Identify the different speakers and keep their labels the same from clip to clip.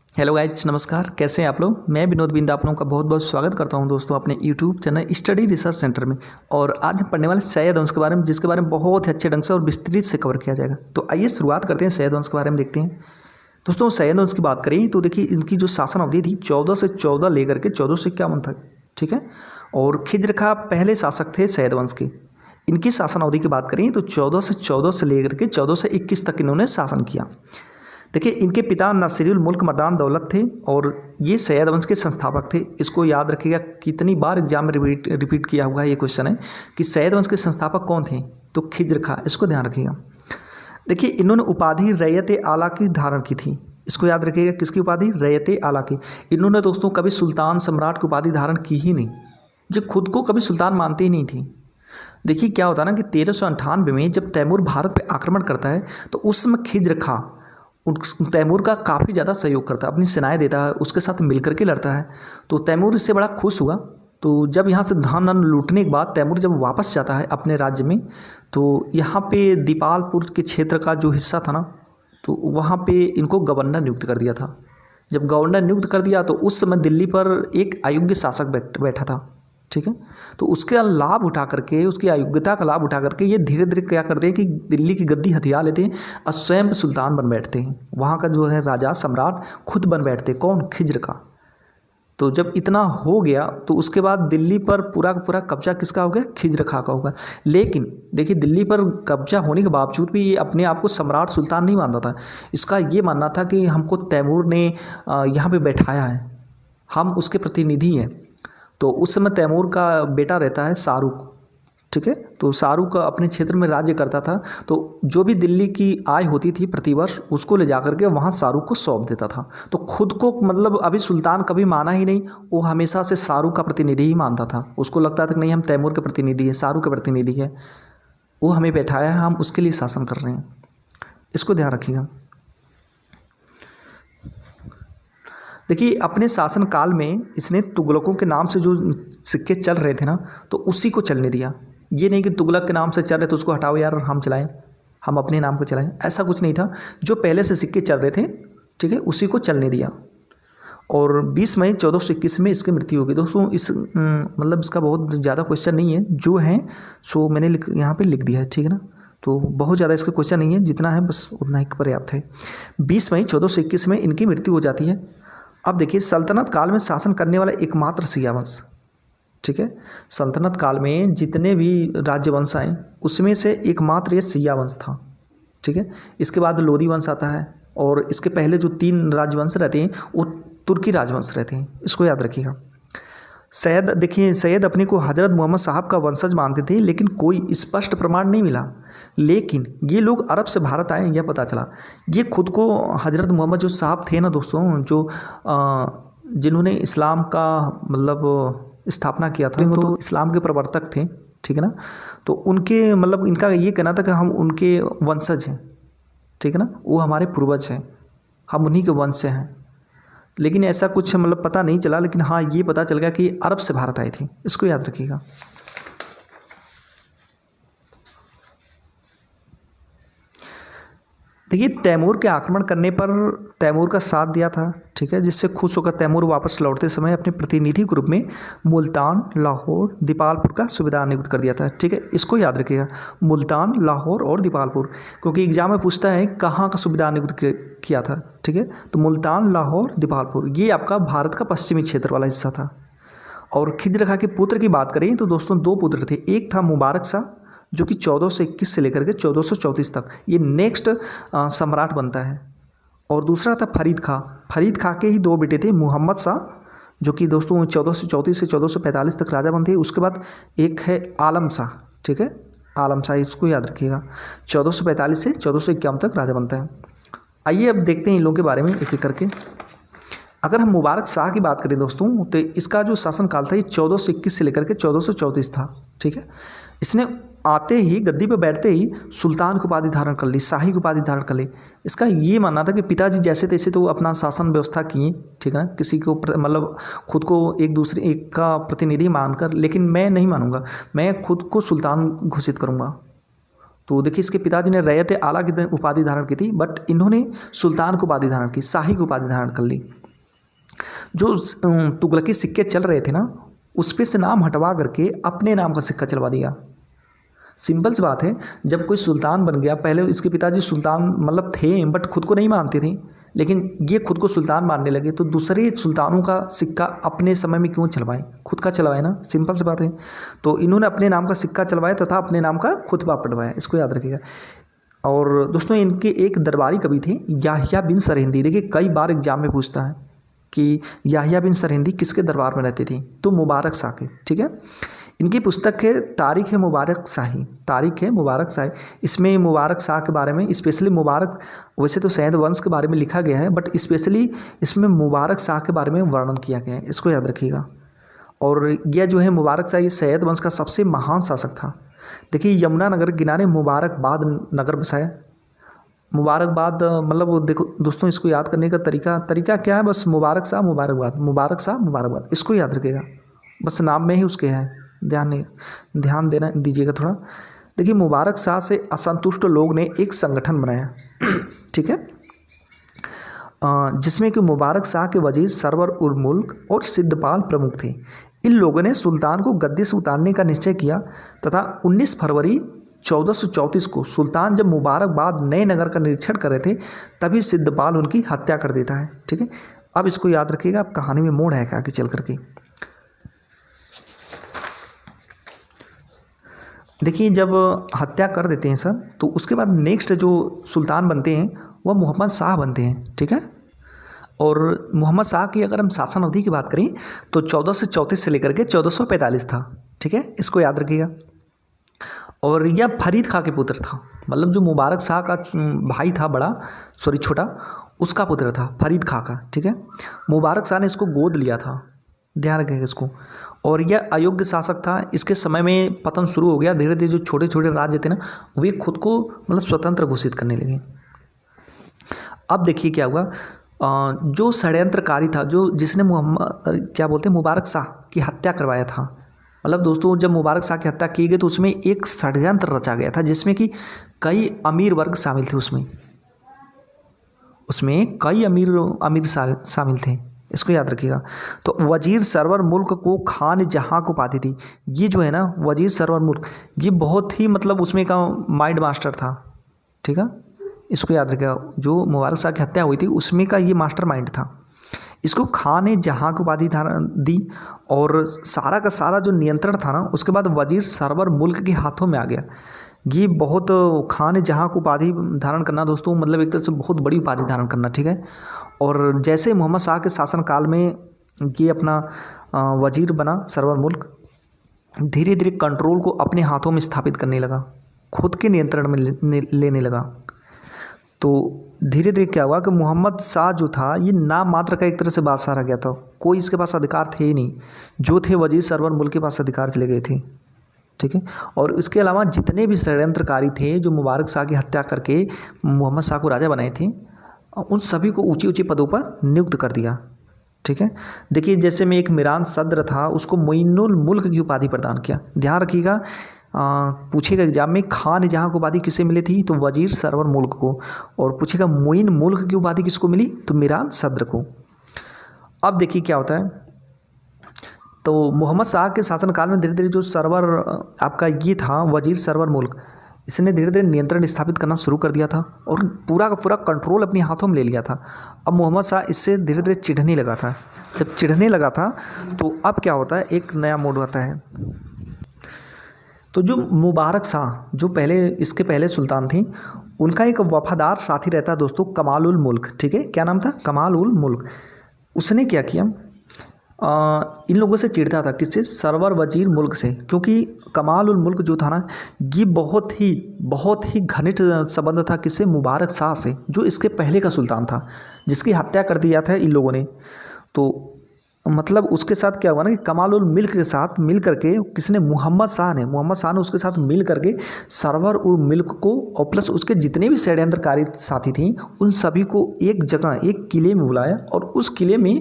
Speaker 1: Hello guys, नमस्कार। कैसे हैं आप लोग। मैं विनोद बिंद आप लोगों का बहुत बहुत स्वागत करता हूं दोस्तों अपने YouTube channel study research centre में। और आज हम पढ़ने वाले सैयद वंश के बारे में, जिसके बारे में बहुत ही अच्छे ढंग से और विस्तृत से कवर किया जाएगा। तो आइए शुरुआत करते हैं सैयद वंश के बारे में। देखते हैं दोस्तों, सैयद वंश की बात करें तो देखिए इनकी जो शासन अवधि थी 14 से 14 लेकर के 1451 तक, ठीक है। और खिज्र खां पहले शासक थे सैयद वंश के। इनकी शासन अवधि की बात करें तो 1414 से लेकर के 1421 तक इन्होंने शासन किया। देखिए इनके पिता नासिरुल मुल्क मर्दान दौलत थे और ये सैयद वंश के संस्थापक थे। इसको याद रखिएगा, कितनी बार एग्जाम में रिपीट किया हुआ है ये क्वेश्चन है कि सैयद वंश के संस्थापक कौन थे, तो खिज्र खां। इसको ध्यान रखिएगा। देखिए इन्होंने उपाधि रैयत आला की धारण की थी। इसको याद रखिएगा, किसकी उपाधि, रैयत आला की। इन्होंने दोस्तों कभी सुल्तान सम्राट की उपाधि धारण की ही नहीं। जो खुद को कभी सुल्तान मानते ही नहीं थी। देखिए क्या होता है ना कि 1398 में जब तैमूर भारत पर आक्रमण करता है तो उस समय खिज्र खां तैमूर का काफ़ी ज़्यादा सहयोग करता है, अपनी सेनाएं देता है, उसके साथ मिलकर के लड़ता है। तो तैमूर इससे बड़ा खुश हुआ। तो जब यहाँ से धान लूटने के बाद तैमूर जब वापस जाता है अपने राज्य में, तो यहाँ पे दीपालपुर के क्षेत्र का जो हिस्सा था ना, तो वहाँ पे इनको गवर्नर नियुक्त कर दिया था। जब गवर्नर नियुक्त कर दिया तो उस समय दिल्ली पर एक अयोग्य शासक बैठा था, ठीक है। तो उसका लाभ उठा करके, उसकी अयोग्यता का लाभ उठा करके ये धीरे धीरे क्या करते हैं कि दिल्ली की गद्दी हथिया लेते हैं और स्वयं सुल्तान बन बैठते हैं। वहाँ का जो है राजा सम्राट खुद बन बैठते हैं। कौन, खिज्र खां। तो जब इतना हो गया तो उसके बाद दिल्ली पर पूरा का पूरा कब्जा किसका हो गया, खिज्र खां का होगा। लेकिन देखिए दिल्ली पर कब्जा होने के बावजूद भी ये अपने आप को सम्राट सुल्तान नहीं मानता था। इसका ये मानना था कि हमको तैमूर ने यहाँ पर बैठाया है, हम उसके प्रतिनिधि हैं। तो उस समय तैमूर का बेटा रहता है शाहरुख, ठीक है। तो शाहरुख अपने क्षेत्र में राज्य करता था। तो जो भी दिल्ली की आय होती थी प्रतिवर्ष, उसको ले जाकर के वहाँ शाहरुख को सौंप देता था। तो खुद को मतलब अभी सुल्तान कभी माना ही नहीं, वो हमेशा से शाहरुख का प्रतिनिधि ही मानता था। उसको लगता था कि नहीं, हम तैमूर के प्रतिनिधि हैं, शाहरुख के प्रतिनिधि है, वो हमें बैठाया है, हम उसके लिए शासन कर रहे हैं। इसको ध्यान रखिएगा। देखिए अपने शासन काल में इसने तुगलकों के नाम से जो सिक्के चल रहे थे ना, तो उसी को चलने दिया। ये नहीं कि तुगलक के नाम से चल रहे तो उसको हटाओ यार और हम चलाएं, हम अपने नाम को चलाएं, ऐसा कुछ नहीं था। जो पहले से सिक्के चल रहे थे, ठीक है, उसी को चलने दिया। और 20 मई 1421 में इसकी मृत्यु होगी। दोस्तों इस मतलब इसका बहुत ज़्यादा क्वेश्चन नहीं है, जो है सो मैंने यहाँ पर लिख दिया है, ठीक है ना। तो बहुत ज़्यादा इसका क्वेश्चन नहीं है, जितना है बस उतना ही पर्याप्त है। 20 मई 1421 में इनकी मृत्यु हो जाती है। अब देखिए सल्तनत काल में शासन करने वाला एकमात्र शिया वंश, ठीक है। सल्तनत काल में जितने भी राज्यवंश आए उसमें से एकमात्र ये शिया वंश था, ठीक है। इसके बाद लोदी वंश आता है और इसके पहले जो 3 राजवंश रहते हैं वो तुर्की राजवंश रहते हैं। इसको याद रखिएगा। सैयद, देखिए सैयद अपने को हज़रत मोहम्मद साहब का वंशज मानते थे, लेकिन कोई स्पष्ट प्रमाण नहीं मिला। लेकिन ये लोग अरब से भारत आए, यह पता चला। ये खुद को हज़रत मोहम्मद जो साहब थे ना दोस्तों, जो जिन्होंने इस्लाम का मतलब स्थापना किया था, तो इस्लाम के प्रवर्तक थे, ठीक है ना। तो उनके मतलब इनका ये कहना था कि हम उनके वंशज हैं, ठीक है ना, वो हमारे पूर्वज हैं, हम उन्हीं के वंश से हैं। लेकिन ऐसा कुछ मतलब पता नहीं चला, लेकिन हाँ ये पता चल गया कि अरब से भारत आई थी। इसको याद रखिएगा। देखिए तैमूर के आक्रमण करने पर तैमूर का साथ दिया था, ठीक है, जिससे खुश होकर तैमूर वापस लौटते समय अपने प्रतिनिधि के रूप में मुल्तान, लाहौर, दीपालपुर का सूबेदार नियुक्त कर दिया था, ठीक है। इसको याद रखिएगा, मुल्तान, लाहौर और दीपालपुर, क्योंकि एग्जाम में पूछता है कहाँ का सूबेदार नियुक्त किया था, ठीक है। तो मुल्तान, लाहौर, दीपालपुर ये आपका भारत का पश्चिमी क्षेत्र वाला हिस्सा था। और खिज्र खां के पुत्र की बात करें तो दोस्तों 2 पुत्र थे। एक था मुबारक शाह, जो कि 1421 से लेकर के 1434 तक ये नेक्स्ट सम्राट बनता है। और दूसरा था फरीद खां। फरीद खां के ही 2 बेटे थे, मोहम्मद शाह, जो कि दोस्तों 1434 से 1445 तक राजा बनते हैं। उसके बाद एक है आलम शाह, ठीक है, आलम शाह, इसको याद रखिएगा। 1445 से 1451 तक राजा बनता है। आइए अब देखते हैं इन लोगों के बारे में एक एक करके। अगर हम मुबारक शाह की बात करें दोस्तों, तो इसका जो शासनकाल था ये 1421 से लेकर के 1434 था, ठीक है। इसने आते ही गद्दी पर बैठते ही सुल्तान की उपाधि धारण कर ली, शाही की उपाधि धारण कर ली। इसका ये मानना था कि पिताजी जैसे तैसे तो अपना शासन व्यवस्था किए, ठीक है ना, किसी को मतलब खुद को एक का प्रतिनिधि मानकर, लेकिन मैं नहीं मानूंगा, मैं खुद को सुल्तान घोषित करूंगा। तो देखिए इसके पिताजी ने रैयत आला की उपाधि धारण की थी, बट इन्होंने सुल्तान की उपाधि धारण की, शाही की उपाधि धारण कर ली। जो तुगलकी सिक्के चल रहे थे ना, उस पे से नाम हटवा करके अपने नाम का सिक्का चलवा दिया। सिंपल सी बात है, जब कोई सुल्तान बन गया, पहले इसके पिताजी सुल्तान मतलब थे बट खुद को नहीं मानते थे, लेकिन ये खुद को सुल्तान मानने लगे, तो दूसरे सुल्तानों का सिक्का अपने समय में क्यों चलवाएं, खुद का चलवाए ना, सिंपल सी बात है। तो इन्होंने अपने नाम का सिक्का चलवाया तथा अपने नाम का खुतबा पढ़वाया, इसको याद रखिएगा। और दोस्तों इनके एक दरबारी कवि थे याहिया बिन सरहिंदी। देखिए कई बार एग्जाम में पूछता है कि याहिया बिन सरहिंदी किसके दरबार में रहते थे, तो मुबारक शाह के। ठीक है, इनकी पुस्तक है तारीख है मुबारक शाही, तारीख है मुबारक शाही। इसमें मुबारक शाह के बारे में स्पेशली मुबारक, वैसे तो सैयद वंश के बारे में लिखा गया है बट स्पेशली इसमें मुबारक शाह के बारे में वर्णन किया गया है, इसको याद रखिएगा। और यह जो है मुबारक शाह, ये सैयद वंश का सबसे महान शासक था। देखिए यमुना नगर के किनारे मुबारकबाद नगर बसाया। मुबारकबाद मतलब देखो दोस्तों, इसको याद करने का तरीका क्या है, बस मुबारक शाह मुबारकबाद, मुबारक शाह मुबारकबाद, इसको याद रखिएगा, बस नाम में ही उसके है, ध्यान देना दीजिएगा थोड़ा। देखिए मुबारक शाह से असंतुष्ट लोग ने एक संगठन बनाया ठीक है, जिसमें कि मुबारक शाह के वजीर सरवर उल मुल्क और सिद्धपाल प्रमुख थे। इन लोगों ने सुल्तान को गद्दी से उतारने का निश्चय किया तथा 19 फरवरी 1434 को सुल्तान जब मुबारकबाद नए नगर का निरीक्षण कर रहे थे तभी सिद्धपाल उनकी हत्या कर देता है। ठीक है, अब इसको याद रखिएगा, अब कहानी में मोड़ है आगे चल करके। देखिए जब हत्या कर देते हैं सर, तो उसके बाद नेक्स्ट जो सुल्तान बनते हैं वह मोहम्मद शाह बनते हैं। ठीक है, और मोहम्मद शाह की अगर हम शासन अवधि की बात करें तो 1434 से लेकर के 1445 था। ठीक है, इसको याद रखिएगा। और यह फरीद खां के पुत्र था, मतलब जो मुबारक शाह का भाई था बड़ा, सॉरी छोटा, उसका पुत्र था फरीद खां का। ठीक है, मुबारक शाह ने इसको गोद लिया था, ध्यान रखेंगे इसको। और यह अयोग्य शासक था, इसके समय में पतन शुरू हो गया, धीरे धीरे जो छोटे छोटे राज्य थे ना वे खुद को मतलब स्वतंत्र घोषित करने लगे। अब देखिए क्या हुआ, जो षड्यंत्रकारी था, जो जिसने मुबारक शाह की हत्या करवाया था, मतलब दोस्तों जब मुबारक शाह की हत्या की गई तो उसमें एक षड्यंत्र रचा गया था जिसमें कि कई अमीर वर्ग शामिल थे, उसमें कई अमीर शामिल थे, इसको याद रखिएगा। तो वजीर सरवर मुल्क को खान जहाँ को पाती थी, ये जो है ना वजीर सरवर मुल्क, ये बहुत ही मतलब उसमें का माइंड मास्टर था। ठीक है, इसको याद रखिएगा, जो मुबारक शाह की हत्या हुई थी उसमें का ये मास्टर माइंड था। इसको खान ने जहाँ को उपाधि दी और सारा का सारा जो नियंत्रण था ना उसके बाद वजीर सरवर मुल्क के हाथों में आ गया। ये बहुत, खान ने जहाँ को उपाधि धारण करना दोस्तों मतलब एक तरह से बहुत बड़ी उपाधि धारण करना। ठीक है, और जैसे मोहम्मद शाह के शासनकाल में ये अपना वजीर बना सरवर मुल्क, धीरे धीरे कंट्रोल को अपने हाथों में स्थापित करने लगा, खुद के नियंत्रण में लेने लगा। तो धीरे धीरे क्या हुआ कि मोहम्मद शाह जो था ये नाम मात्र का एक तरह से बादशाह रह गया था, कोई इसके पास अधिकार थे ही नहीं, जो थे वजीर सरवर मुल्क के पास अधिकार चले गए थे। ठीक है, और इसके अलावा जितने भी षड्यंत्रकारी थे जो मुबारक शाह की हत्या करके मोहम्मद शाह को राजा बनाए थे, उन सभी को ऊंची ऊंची पदों पर नियुक्त कर दिया। ठीक है, देखिए जैसे में एक मिरान सद्र था, उसको मोइनुल मुल्क की उपाधि प्रदान किया। ध्यान रखिएगा, पूछेगा एग्जाम में खान जहाँ को उपाधि किसे मिली थी, तो वजीर सरवर मुल्क को, और पूछेगा मोइन मुल्क की उपाधि किसको मिली, तो मिरान सद्र को। अब देखिए क्या होता है, तो मोहम्मद शाह के शासनकाल में धीरे धीरे जो सरवर आपका ये था वजीर सरवर मुल्क, इसने धीरे धीरे नियंत्रण स्थापित करना शुरू कर दिया था और पूरा का पूरा कंट्रोल अपने हाथों में ले लिया था। अब मोहम्मद शाह इससे धीरे धीरे चिढ़ने लगा था। जब चिढ़ने लगा था तो अब क्या होता है, एक नया मोड़ आता है। तो जो मुबारक शाह जो इसके पहले सुल्तान थे, उनका एक वफादार साथी रहता है दोस्तों, कमाल उल मुल्क। ठीक है, क्या नाम था, कमाल उल मुल्क। उसने क्या किया, इन लोगों से चिढ़ता था, किससे, सरवर वजीर मुल्क से, क्योंकि कमाल उल मुल्क जो था ना ये बहुत ही घनिष्ठ संबंध था किससे, मुबारक शाह से, जो इसके पहले का सुल्तान था, जिसकी हत्या कर दिया था इन लोगों ने। तो मतलब उसके साथ क्या हुआ ना कि कमाल उल मुल्क के साथ मिल करके किसने, मोहम्मद शाह ने उसके साथ मिल करके सरवर उल मुल्क को और प्लस उसके जितने भी षड्यंत्रकारी साथी थे उन सभी को एक जगह एक किले में बुलाया, और उस किले में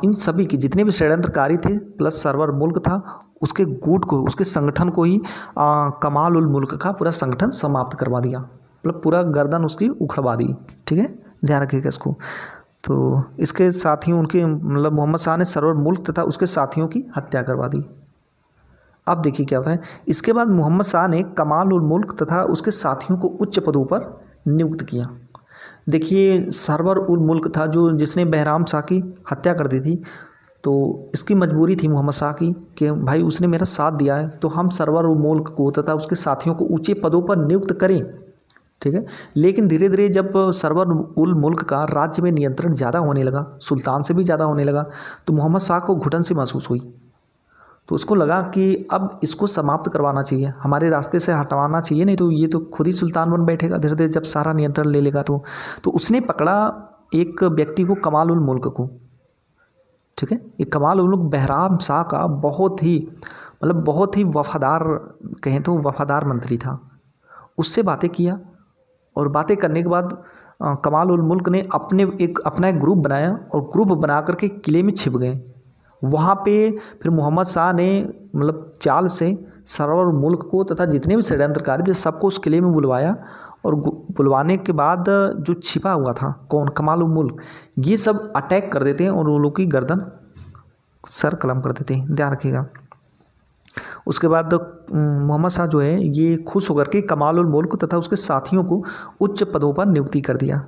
Speaker 1: इन सभी के जितने भी षड्यंत्रकारी थे प्लस सरवर मुल्क था, उसके गुट को, उसके संगठन को ही कमाल उल मुल्क का पूरा संगठन समाप्त करवा दिया, मतलब पूरा गर्दन उसकी उखड़वा दी। ठीक है, ध्यान रखिएगा इसको। तो इसके साथियों उनके मतलब मोहम्मद शाह ने सरवर मुल्क तथा उसके साथियों की हत्या करवा दी। अब देखिए क्या होता है, इसके बाद मोहम्मद शाह ने कमाल उल मुल्क तथा उसके साथियों को उच्च पदों पर नियुक्त किया। देखिए सरवर उल मुल्क था जो जिसने बहराम शाह की हत्या कर दी थी, तो इसकी मजबूरी थी मोहम्मद शाह की कि भाई उसने मेरा साथ दिया है तो हम सरवर उल मुल्क को तथा उसके साथियों को ऊंचे पदों पर नियुक्त करें, ठीक है। लेकिन धीरे धीरे जब सरवर उल मुल्क का राज्य में नियंत्रण ज़्यादा होने लगा, सुल्तान से भी ज़्यादा होने लगा, तो मोहम्मद शाह को घुटन सी महसूस हुई। तो उसको लगा कि अब इसको समाप्त करवाना चाहिए, हमारे रास्ते से हटवाना चाहिए, नहीं तो ये तो खुद ही सुल्तान बन बैठेगा धीरे धीरे जब सारा नियंत्रण ले लेगा। तो उसने पकड़ा एक व्यक्ति को, कमाल उल मुल्क को, ठीक है। ये कमाल उल मुल्क बहराम शाह का बहुत ही वफादार, कहें तो वफादार मंत्री था। उससे बातें किया और बातें करने के बाद कमाल उल मुल्क ने अपना एक ग्रुप बनाया और ग्रुप बना करके किले में छिप गए। वहाँ पे फिर मोहम्मद शाह ने मतलब चाल से सरवर मुल्क को तथा जितने भी षड्यंत्रकारी थे सबको उस किले में बुलवाया, और बुलवाने के बाद जो छिपा हुआ था कौन, कमाल उल मुल्क, ये सब अटैक कर देते हैं और उन लोगों की गर्दन सर कलम कर देते हैं, ध्यान रखिएगा। उसके बाद मोहम्मद शाह जो है ये खुश होकर के कमाल उल मुल्क तथा उसके साथियों को उच्च पदों पर नियुक्ति कर दिया।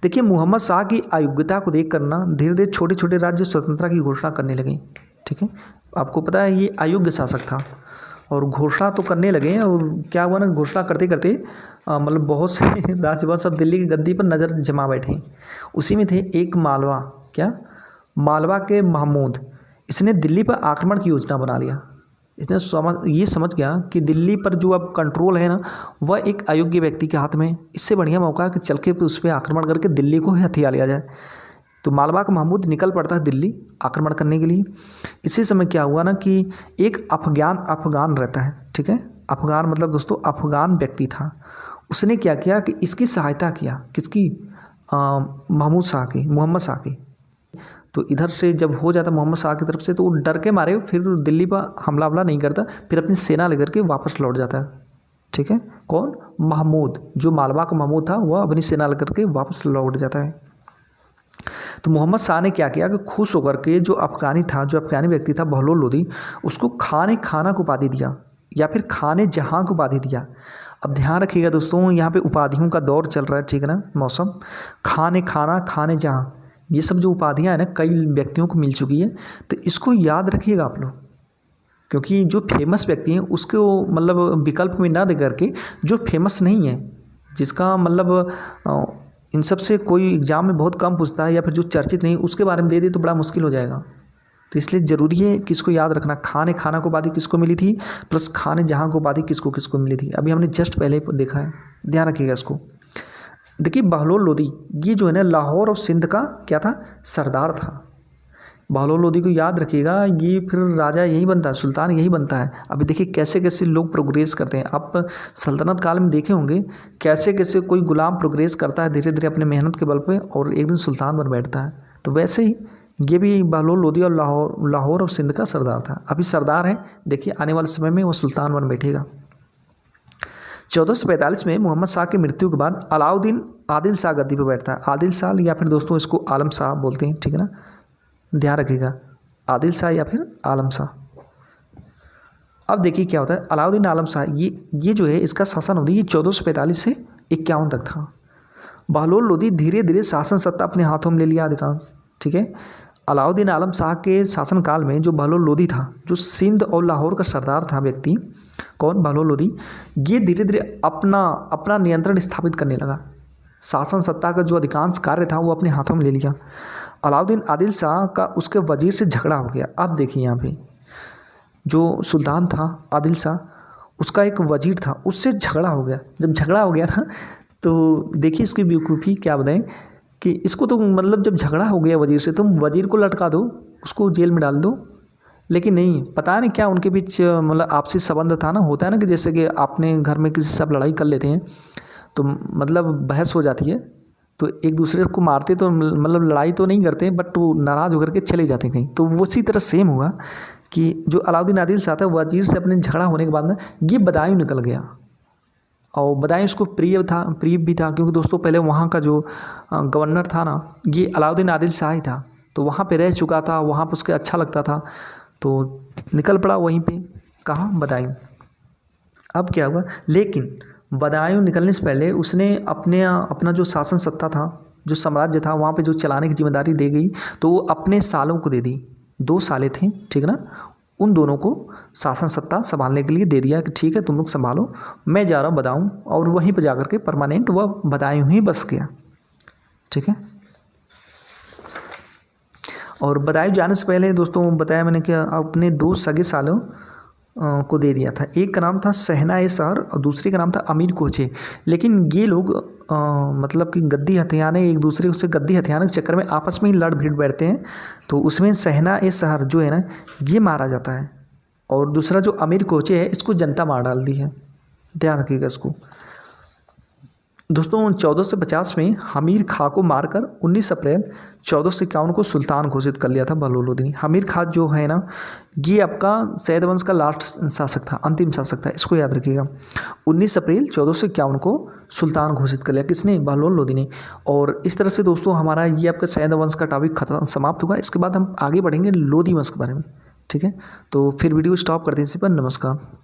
Speaker 1: देखिए मोहम्मद शाह की अयोग्यता को देख कर ना धीरे धीरे छोटे छोटे राज्य स्वतंत्रता की घोषणा करने लगे, ठीक है। आपको पता है ये अयोग्य शासक था और घोषणा तो करने लगे, और क्या हुआ ना, घोषणा करते करते मतलब बहुत से राज्यपाल सब दिल्ली की गद्दी पर नज़र जमा बैठे। उसी में थे एक मालवा के महमूद, इसने दिल्ली पर आक्रमण की योजना बना लिया। इसने ये समझ गया कि दिल्ली पर जो अब कंट्रोल है ना वह एक अयोग्य व्यक्ति के हाथ में है, इससे बढ़िया मौका है कि चल के उस पर आक्रमण करके दिल्ली को हथिया लिया जाए। तो मालवा का महमूद निकल पड़ता है दिल्ली आक्रमण करने के लिए। इसी समय क्या हुआ ना कि एक अफगान रहता है, ठीक है। अफगान मतलब दोस्तों अफगान व्यक्ति था, उसने क्या किया कि इसकी सहायता किया, किसकी, मोहम्मद शाह की। तो इधर से जब हो जाता मोहम्मद शाह की तरफ से तो वो डर के मारे फिर दिल्ली पर हमला नहीं करता, फिर अपनी सेना लेकर के वापस लौट जाता है, ठीक है। कौन, महमूद, जो मालवा का महमूद था वह अपनी सेना लेकर के वापस लौट जाता है। तो मोहम्मद शाह ने क्या किया कि खुश होकर के जो अफगानी व्यक्ति था बहलोल लोदी, उसको खाना को उपाधि दिया या फिर खाने जहां को उपाधि दिया। अब ध्यान रखिएगा दोस्तों, यहाँ पे उपाधियों का दौर चल रहा है, ठीक है ना, मौसम, खाने जहां, ये सब जो उपाधियाँ हैं ना कई व्यक्तियों को मिल चुकी है। तो इसको याद रखिएगा आप लोग, क्योंकि जो फेमस व्यक्ति हैं उसको मतलब विकल्प में ना दे करके जो फेमस नहीं है, जिसका मतलब इन सब से कोई एग्जाम में बहुत कम पूछता है या फिर जो चर्चित नहीं, उसके बारे में दे दे तो बड़ा मुश्किल हो जाएगा। तो इसलिए ज़रूरी है कि इसको याद रखना, खाना को उपाधि किसको मिली थी, प्लस खाने जहाँ को उपाधि किसको मिली थी, अभी हमने जस्ट पहले देखा है, ध्यान रखिएगा इसको। देखिए बहलोल लोदी ये जो है ना लाहौर और सिंध का क्या था, सरदार था। बहलोल लोदी को याद रखिएगा, ये फिर राजा यही बनता है, सुल्तान यही बनता है। अभी देखिए कैसे कैसे लोग प्रोग्रेस करते हैं, आप सल्तनत काल में देखे होंगे कैसे कैसे कोई गुलाम प्रोग्रेस करता है धीरे धीरे अपने मेहनत के बल पे और एक दिन सुल्तान बन बैठता है। तो वैसे ही ये भी बहलोल लोदी और लाहौर और सिंध का सरदार था, अभी सरदार है, देखिए आने वाले समय में वो सुल्तान बन बैठेगा। 1445 में मोहम्मद शाह की मृत्यु के बाद अलाउद्दीन आदिल शाह गद्दी पर बैठता है। आदिल शाह या फिर दोस्तों इसको आलम शाह बोलते हैं, ठीक है ना, ध्यान रखिएगा, आदिल शाह या फिर आलम शाह। अब देखिए क्या होता है, अलाउद्दीन आलम शाह ये जो है इसका शासन अवधि ये 1445 से 51 तक था। बहलोल लोदी धीरे धीरे शासन सत्ता अपने हाथों में ले लिया अधिकांश, ठीक है। अलाउद्दीन आलम शाह के शासनकाल में जो बहलोल लोदी था, जो सिंध और लाहौर का सरदार था व्यक्ति, कौन, बहलोल लोदी, ये धीरे धीरे अपना नियंत्रण स्थापित करने लगा। शासन सत्ता का जो अधिकांश कार्य था वो अपने हाथों में ले लिया। अलाउद्दीन आदिल शाह का उसके वजीर से झगड़ा हो गया। अब देखिए यहाँ पे जो सुल्तान था आदिल शाह, उसका एक वजीर था, उससे झगड़ा हो गया। जब झगड़ा हो गया ना तो देखिए इसकी बेवकूफ़ी क्या बताएं कि इसको तो मतलब जब झगड़ा हो गया वजीर से, तुम वजीर को लटका दो, उसको जेल में डाल दो। लेकिन नहीं, पता नहीं क्या उनके बीच मतलब आपसी संबंध था ना, होता है ना कि जैसे कि आपने घर में किसी से आप लड़ाई कर लेते हैं तो मतलब बहस हो जाती है, तो एक दूसरे को मारते तो मतलब लड़ाई तो नहीं करते बट वो नाराज़ होकर के चले जाते हैं कहीं। तो वो उसी तरह सेम हुआ कि जो अलाउद्दीन आदिल शाह था वजीर से अपने झगड़ा होने के बाद ना ये बदायूं निकल गया और बदायूं उसको प्रिय भी था, क्योंकि दोस्तों पहले वहाँ का जो गवर्नर था ना, ये अलाउद्दीन आदिल शाह ही था। तो वहाँ पे रह चुका था, वहाँ पे उसके अच्छा लगता था, तो निकल पड़ा वहीं पे, कहाँ, बदायूं। अब क्या हुआ, लेकिन बदायूं निकलने से पहले उसने अपना जो शासन सत्ता था, जो साम्राज्य था वहाँ पे जो चलाने की जिम्मेदारी दी गई, तो वो अपने सालों को दे दी। 2 साले थे, ठीक है ना, उन दोनों को शासन सत्ता संभालने के लिए दे दिया कि ठीक है तुम लोग संभालो, मैं जा रहा हूँ बदायूं। और वहीं पर जाकर के परमानेंट वह बदायूं ही बस गया, ठीक है। और बदायूं जाने से पहले दोस्तों बताया मैंने कि अपने 2 सगे सालों को दे दिया था। एक का नाम था शहनाए-ए-शहर और दूसरे का नाम था अमीर कोचे। लेकिन ये लोग मतलब कि गद्दी हथियाने, एक दूसरे से गद्दी हथियाने के चक्कर में आपस में ही लड़ भिड़ बैठते हैं। तो उसमें शहनाए-ए-शहर जो है ना, ये मारा जाता है, और दूसरा जो अमीर कोचे है इसको जनता मार डालती है। ध्यान रखिएगा इसको। दोस्तों 1450 में हमीर खां को मारकर 19 अप्रैल 1451 को सुल्तान घोषित कर लिया था बहलोल लोदी। हमीर खां जो है ना, ये आपका सैयद वंश का लास्ट शासक था, अंतिम शासक था, इसको याद रखिएगा। 19 अप्रैल 1451 को सुल्तान घोषित कर लिया, किसने, बहलोल लोदी ने। और इस तरह से दोस्तों हमारा ये आपका सैयद वंश का टॉपिक खत्म समाप्त हुआ। इसके बाद हम आगे बढ़ेंगे लोदी वंश के बारे में, ठीक है। तो फिर वीडियो स्टॉप करते हैं इसी पर। नमस्कार।